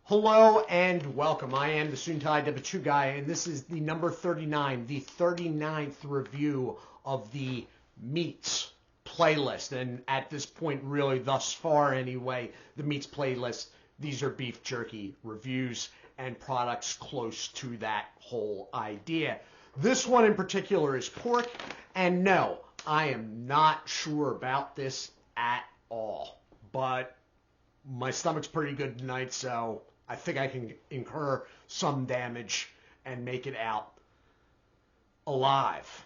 Hello and welcome. I am the Suit&Tie Dip&ChewGuy, and this is the number 39, the 39th review of the meats playlist. And at this point, really, thus far anyway, the meats playlist, these are beef jerky reviews and products close to that whole idea. This one in particular is pork, and no, I am not sure about this at all, but my stomach's pretty good tonight, so I think I can incur some damage and make it out alive.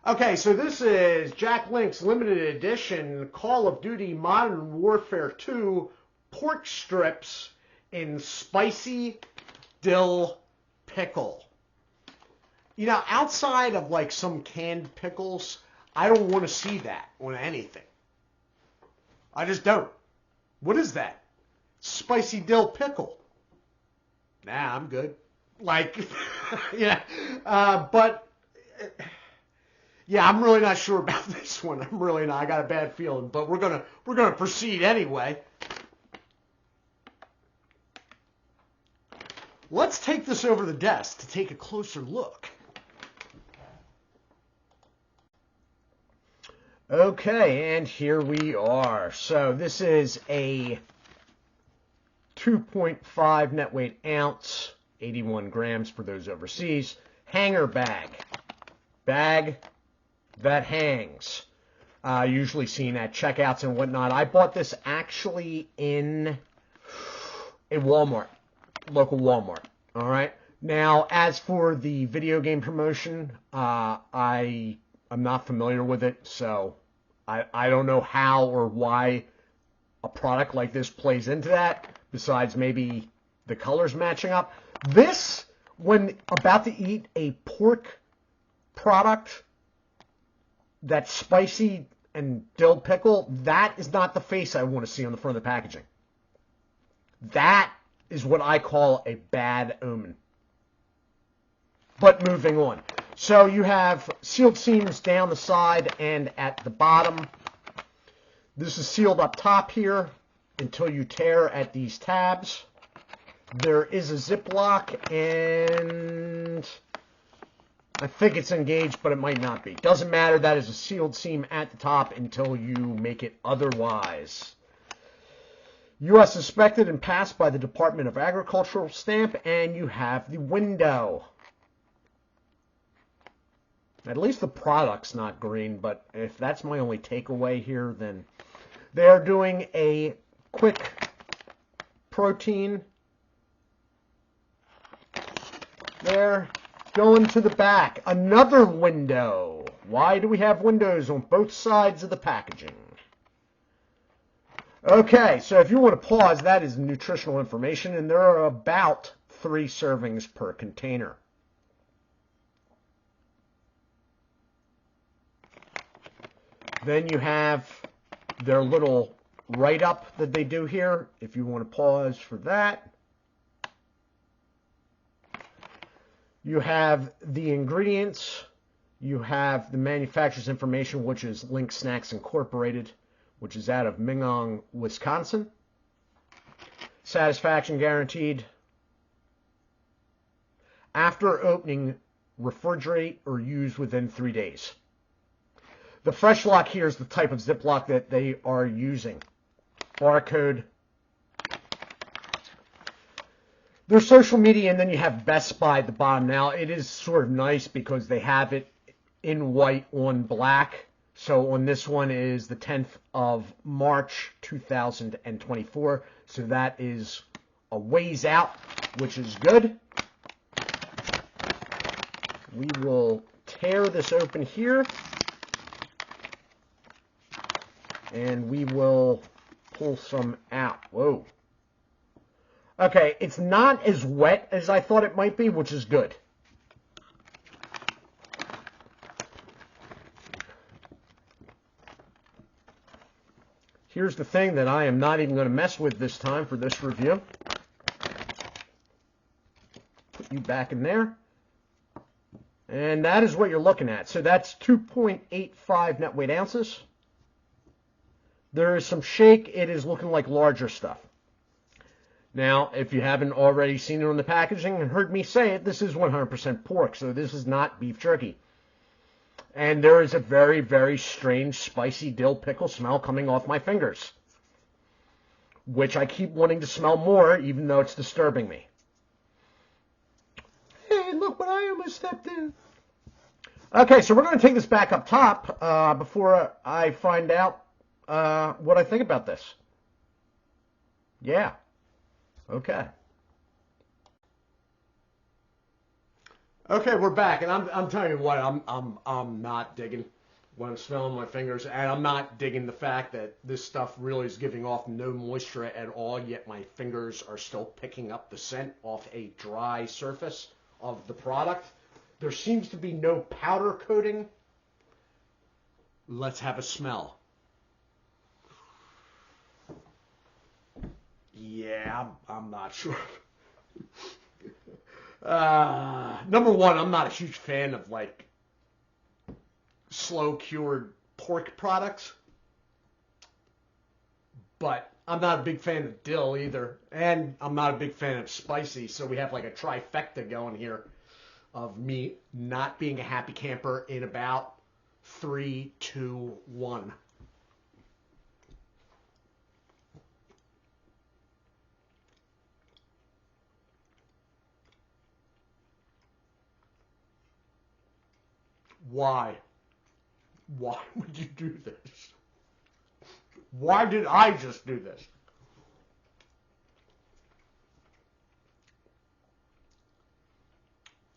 Okay, so this is Jack Link's limited edition Call of Duty Modern Warfare 2 pork strips in spicy dill pickle. You know, outside of like some canned pickles, I don't want to see that on anything. I just don't. What is that? Spicy dill pickle. Nah, I'm good. Like, yeah. But, yeah, I'm really not sure about this one. I'm really not. I got a bad feeling. But we're gonna proceed anyway. Let's take this over the desk to take a closer look. Okay, and here we are. So this is a 2.5 net weight ounce, 81 grams for those overseas, hanger bag. Bag that hangs. Usually seen at checkouts and whatnot. I bought this actually in a Walmart, local Walmart. All right. Now, as for the video game promotion, I'm not familiar with it, so I don't know how or why a product like this plays into that, besides maybe the colors matching up. This, when about to eat a pork product that's spicy and dill pickle, that is not the face I want to see on the front of the packaging. That is what I call a bad omen. But moving on. So you have sealed seams down the side and at the bottom. This is sealed up top here until you tear at these tabs. There is a Ziploc, and I think it's engaged, but it might not be. Doesn't matter. That is a sealed seam at the top until you make it otherwise. U.S. inspected and passed by the Department of Agricultural stamp, and you have the window. At least the product's not green, but if that's my only takeaway here, then they're doing a quick protein there. Going to the back, another window. Why do we have windows on both sides of the packaging? Okay, so if you want to pause, that is nutritional information, and there are about 3 servings per container. Then you have their little write-up that they do here, if you want to pause for that. You have the ingredients. You have the manufacturer's information, which is Link Snacks Incorporated, which is out of Mingong, Wisconsin. Satisfaction guaranteed. After opening, refrigerate or use within 3 days. The Fresh Lock here is the type of Ziploc that they are using. Barcode. Their social media, and then you have Best Buy at the bottom. Now, it is sort of nice because they have it in white on black. So on this one is the 10th of March, 2024. So that is a ways out, which is good. We will tear this open here. And we will pull some out. Whoa. Okay, it's not as wet as I thought it might be, which is good. Here's the thing that I am not even going to mess with this time for this review. Put you back in there. And that is what you're looking at. So that's 2.85 net weight ounces. There is some shake. It is looking like larger stuff. Now, if you haven't already seen it on the packaging and heard me say it, this is 100% pork, so this is not beef jerky. And there is a very, very strange spicy dill pickle smell coming off my fingers, which I keep wanting to smell more, even though it's disturbing me. Hey, look what I almost stepped in. Okay, so we're going to take this back up top before I find out what I think about this. Yeah. Okay. Okay, we're back, and I'm telling you what, I'm not digging what I'm smelling my fingers, and I'm not digging the fact that this stuff really is giving off no moisture at all, yet my fingers are still picking up the scent off a dry surface of the product. There seems to be no powder coating. Let's have a smell. Yeah, I'm not sure. Number one, I'm not a huge fan of like slow cured pork products, but I'm not a big fan of dill either, and I'm not a big fan of spicy. So we have like a trifecta going here of me not being a happy camper in about 3, 2, 1. Why? Why would you do this? Why did I just do this?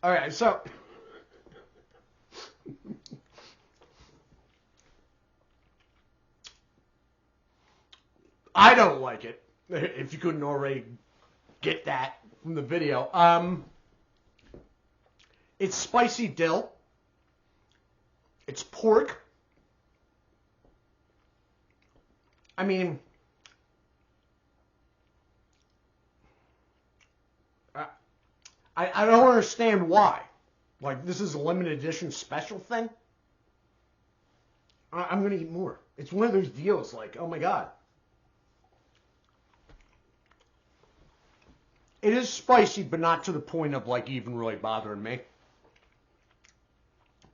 Alright, so I don't like it, if you couldn't already get that from the video. It's spicy dill. It's pork. I mean, I don't understand why. Like, this is a limited edition special thing. I'm going to eat more. It's one of those deals like, oh my God. It is spicy, but not to the point of like even really bothering me.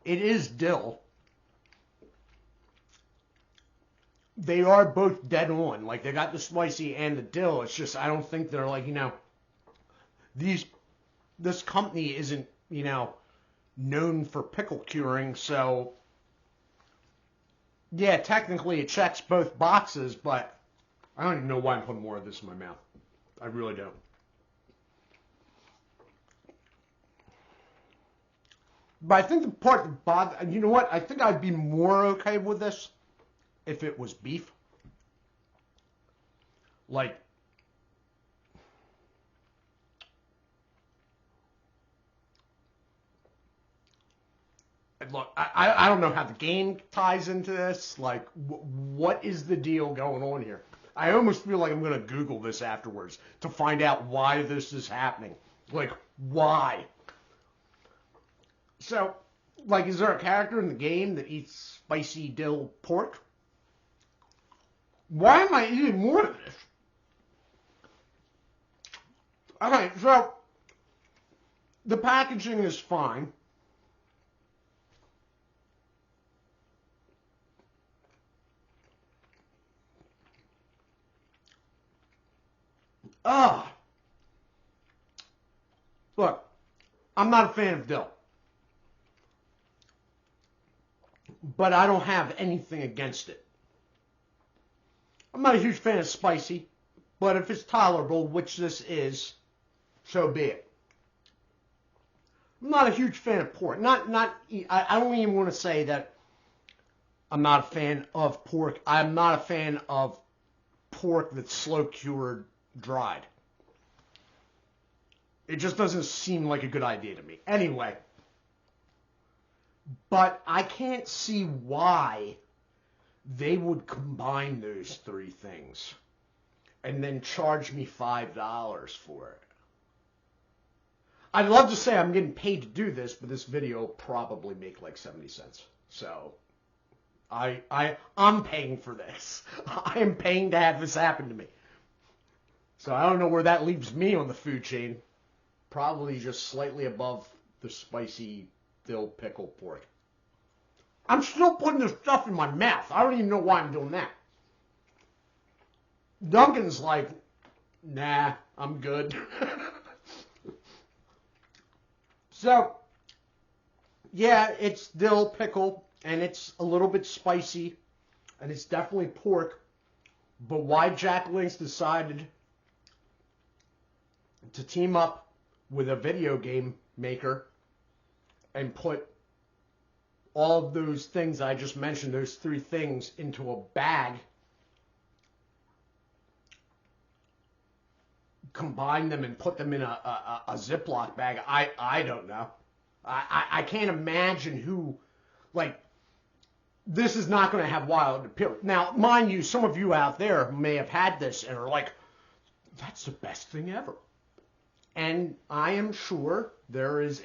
It is dill. They are both dead on. Like, they got the spicy and the dill. It's just, I don't think they're like, this company isn't, known for pickle curing. So, yeah, technically it checks both boxes, but I don't even know why I'm putting more of this in my mouth. I really don't. But I think the part that bothers, you know what? I think I'd be more okay with this if it was beef. Like, look, I don't know how the game ties into this. Like, what is the deal going on here? I almost feel like I'm going to Google this afterwards to find out why this is happening. Like, why? So, like, is there a character in the game that eats spicy dill pork? Why am I eating more of this? Okay, so the packaging is fine. Look, I'm not a fan of dill. But I don't have anything against it. I'm not a huge fan of spicy, but if it's tolerable, which this is, so be it. I'm not a huge fan of pork. I don't even want to say that I'm not a fan of pork. I'm not a fan of pork that's slow cured, dried. It just doesn't seem like a good idea to me. Anyway, but I can't see why they would combine those three things and then charge me $5 for it. I'd love to say I'm getting paid to do this, but this video will probably make like 70 cents. So I'm paying for this. I am paying to have this happen to me. So I don't know where that leaves me on the food chain. Probably just slightly above the spicy dill pickle pork. I'm still putting this stuff in my mouth. I don't even know why I'm doing that. Duncan's like, nah, I'm good. So, yeah, it's dill pickle, and it's a little bit spicy, and it's definitely pork. But why Jack Link's decided to team up with a video game maker and put all of those things I just mentioned, those three things, into a bag, combine them and put them in a Ziploc bag, I don't know. I can't imagine who, like, this is not going to have wild appeal. Now, mind you, some of you out there may have had this and are like, that's the best thing ever. And I am sure there is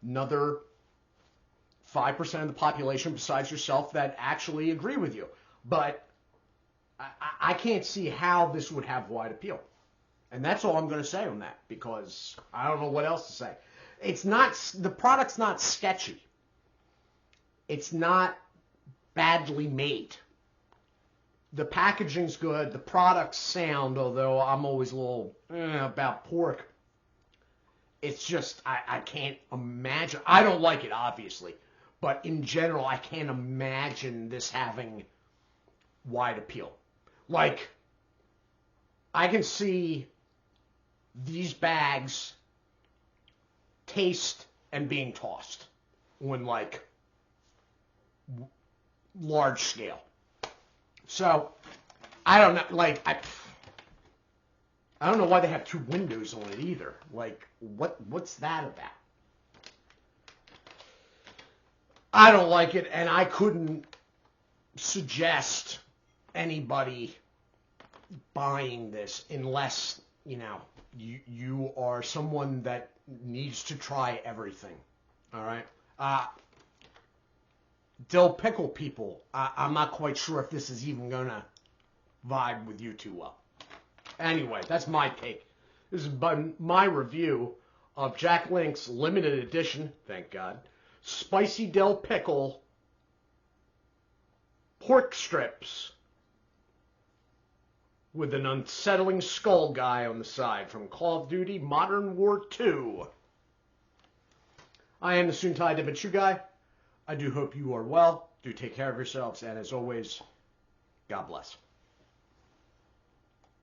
another 5% of the population besides yourself that actually agree with you. But I can't see how this would have wide appeal. And that's all I'm going to say on that, because I don't know what else to say. It's not, the product's not sketchy. It's not badly made. The packaging's good. The product's sound, although I'm always a little about pork. It's just, I can't imagine. I don't like it, obviously. But in general, I can't imagine this having wide appeal. Like, I can see these bags taste and being tossed on, like, large scale. So, I don't know, like, I don't know why they have two windows on it either. Like, what's that about? I don't like it, and I couldn't suggest anybody buying this unless, you know, you are someone that needs to try everything. All right? Dill pickle people, I'm not quite sure if this is even going to vibe with you too well. Anyway, that's my take. This is my review of Jack Link's limited edition, thank God, spicy dill pickle pork strips with an unsettling skull guy on the side from Call of Duty Modern War 2. I am the Suit&Tie Dip&ChewGuy. I do hope you are well. Do take care of yourselves, and as always, God bless.